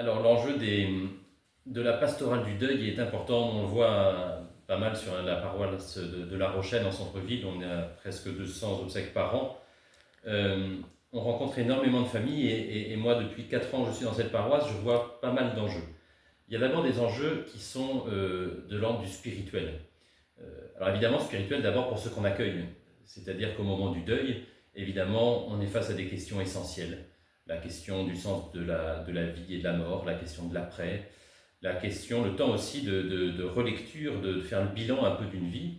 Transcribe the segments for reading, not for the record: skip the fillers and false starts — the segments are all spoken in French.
Alors l'enjeu de la pastorale du deuil est important. On le voit pas mal sur la paroisse de La Rochelle en centre-ville. On est à presque 200 obsèques par an. Euh, on rencontre énormément de familles et moi depuis 4 ans je suis dans cette paroisse, je vois pas mal d'enjeux. Il y a d'abord des enjeux qui sont de l'ordre du spirituel. Alors évidemment spirituel d'abord pour ceux qu'on accueille. C'est-à-dire qu'au moment du deuil, évidemment, on est face à des questions essentielles. La question du sens de la vie et de la mort, la question de l'après, la question, le temps aussi de relecture, de faire le bilan un peu d'une vie.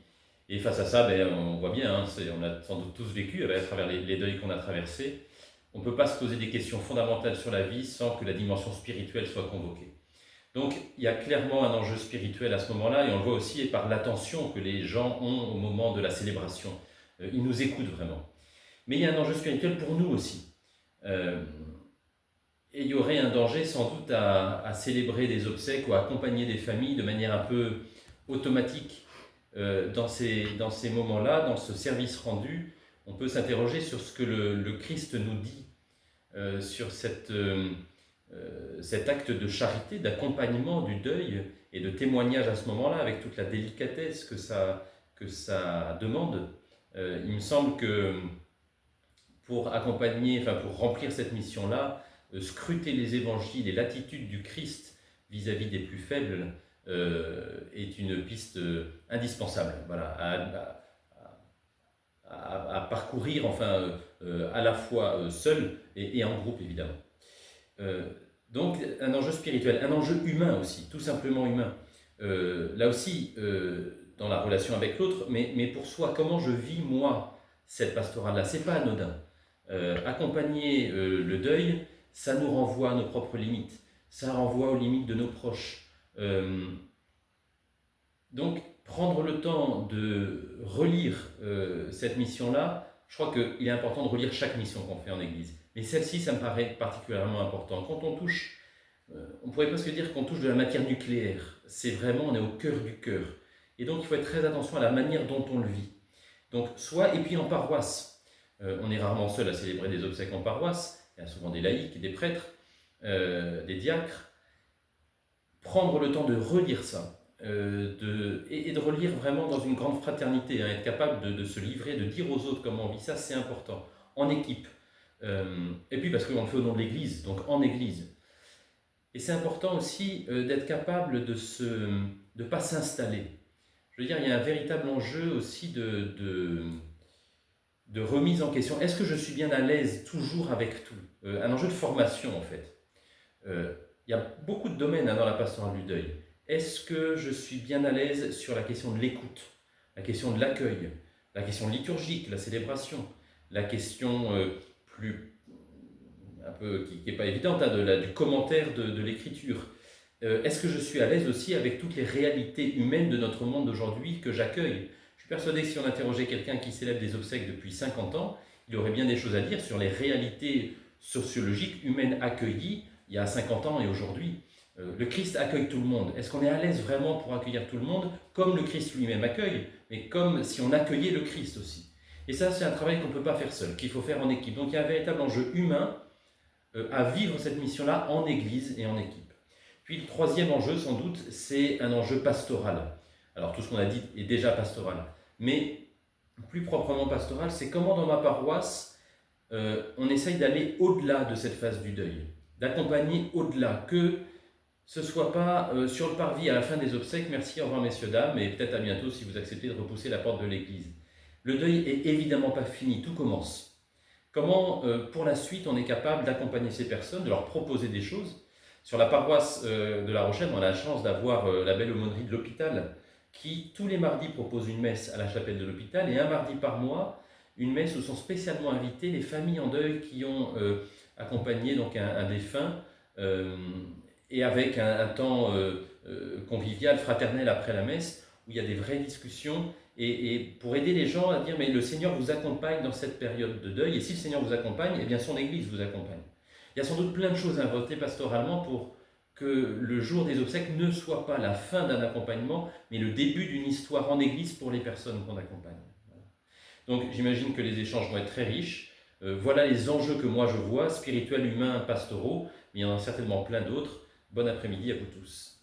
Et face à ça, ben, on voit bien, hein, on a sans doute tous vécu à travers les deuils qu'on a traversés. On ne peut pas se poser des questions fondamentales sur la vie sans que la dimension spirituelle soit convoquée. Donc il y a clairement un enjeu spirituel à ce moment-là, et on le voit aussi par l'attention que les gens ont au moment de la célébration. Ils nous écoutent vraiment. Mais il y a un enjeu spirituel pour nous aussi. Euh, et il y aurait un danger sans doute à célébrer des obsèques ou à accompagner des familles de manière un peu automatique dans ces moments-là, dans ce service rendu. On peut s'interroger sur ce que le Christ nous dit sur cet acte de charité, d'accompagnement du deuil et de témoignage à ce moment-là, avec toute la délicatesse que ça demande. Il me semble que pour accompagner, enfin pour remplir cette mission-là, scruter les évangiles et l'attitude du Christ vis-à-vis des plus faibles est une piste indispensable, voilà, à parcourir, enfin, à la fois seul et en groupe évidemment. Euh, donc un enjeu spirituel, un enjeu humain aussi, tout simplement humain. Là aussi, dans la relation avec l'autre, mais pour soi, comment je vis moi cette pastorale-là, c'est pas anodin. Accompagner le deuil, ça nous renvoie à nos propres limites, ça renvoie aux limites de nos proches. Donc prendre le temps de relire cette mission-là, je crois qu'il est important de relire chaque mission qu'on fait en Église. Mais celle-ci, ça me paraît particulièrement important. Quand on touche, on pourrait presque dire qu'on touche de la matière nucléaire. C'est vraiment, on est au cœur du cœur. Et donc il faut être très attention à la manière dont on le vit. Donc soit, et puis en paroisse, on est rarement seul à célébrer des obsèques en paroisse, il y a souvent des laïcs, des prêtres, des diacres. Prendre le temps de relire ça, et de relire vraiment dans une grande fraternité, hein, être capable de se livrer, de dire aux autres comment on vit ça, c'est important, en équipe. Et puis parce qu'on le fait au nom de l'Église, donc en Église. Et c'est important aussi d'être capable de ne pas s'installer. Je veux dire, il y a un véritable enjeu aussi de remise en question. Est-ce que je suis bien à l'aise toujours avec tout? Un enjeu de formation en fait. Euh, il y a beaucoup de domaines, hein, dans la pastorale du deuil. Est-ce que je suis bien à l'aise sur la question de l'écoute, la question de l'accueil, la question liturgique, la célébration, la question plus un peu qui n'est pas évidente, hein, du commentaire de l'écriture. Est-ce que je suis à l'aise aussi avec toutes les réalités humaines de notre monde d'aujourd'hui que j'accueille? Je suis persuadé que si on interrogeait quelqu'un qui célèbre des obsèques depuis 50 ans, il aurait bien des choses à dire sur les réalités sociologiques humaines accueillies il y a 50 ans et aujourd'hui. Le Christ accueille tout le monde. Est-ce qu'on est à l'aise vraiment pour accueillir tout le monde, comme le Christ lui-même accueille, mais comme si on accueillait le Christ aussi? Et ça, c'est un travail qu'on ne peut pas faire seul, qu'il faut faire en équipe. Donc il y a un véritable enjeu humain à vivre cette mission-là en Église et en équipe. Puis le troisième enjeu, sans doute, c'est un enjeu pastoral. Alors tout ce qu'on a dit est déjà pastoral, mais plus proprement pastoral, c'est comment dans ma paroisse, on essaye d'aller au-delà de cette phase du deuil, d'accompagner au-delà, que ce ne soit pas sur le parvis à la fin des obsèques, merci, au revoir messieurs, dames, et peut-être à bientôt si vous acceptez de repousser la porte de l'église. Le deuil est évidemment pas fini, tout commence. Comment, pour la suite, on est capable d'accompagner ces personnes, de leur proposer des choses? Sur la paroisse de La Rochelle, on a la chance d'avoir la belle aumônerie de l'hôpital qui, tous les mardis, propose une messe à la chapelle de l'hôpital et un mardi par mois, une messe où sont spécialement invitées les familles en deuil qui ont accompagné donc un défunt et avec un temps convivial, fraternel après la messe où il y a des vraies discussions et pour aider les gens à dire mais le Seigneur vous accompagne dans cette période de deuil et si le Seigneur vous accompagne, eh bien son Église vous accompagne. Il y a sans doute plein de choses à inventer pastoralement pour que le jour des obsèques ne soit pas la fin d'un accompagnement, mais le début d'une histoire en Église pour les personnes qu'on accompagne. Voilà. Donc j'imagine que les échanges vont être très riches. Voilà les enjeux que moi je vois, spirituels, humains, pastoraux, mais il y en a certainement plein d'autres. Bon après-midi à vous tous.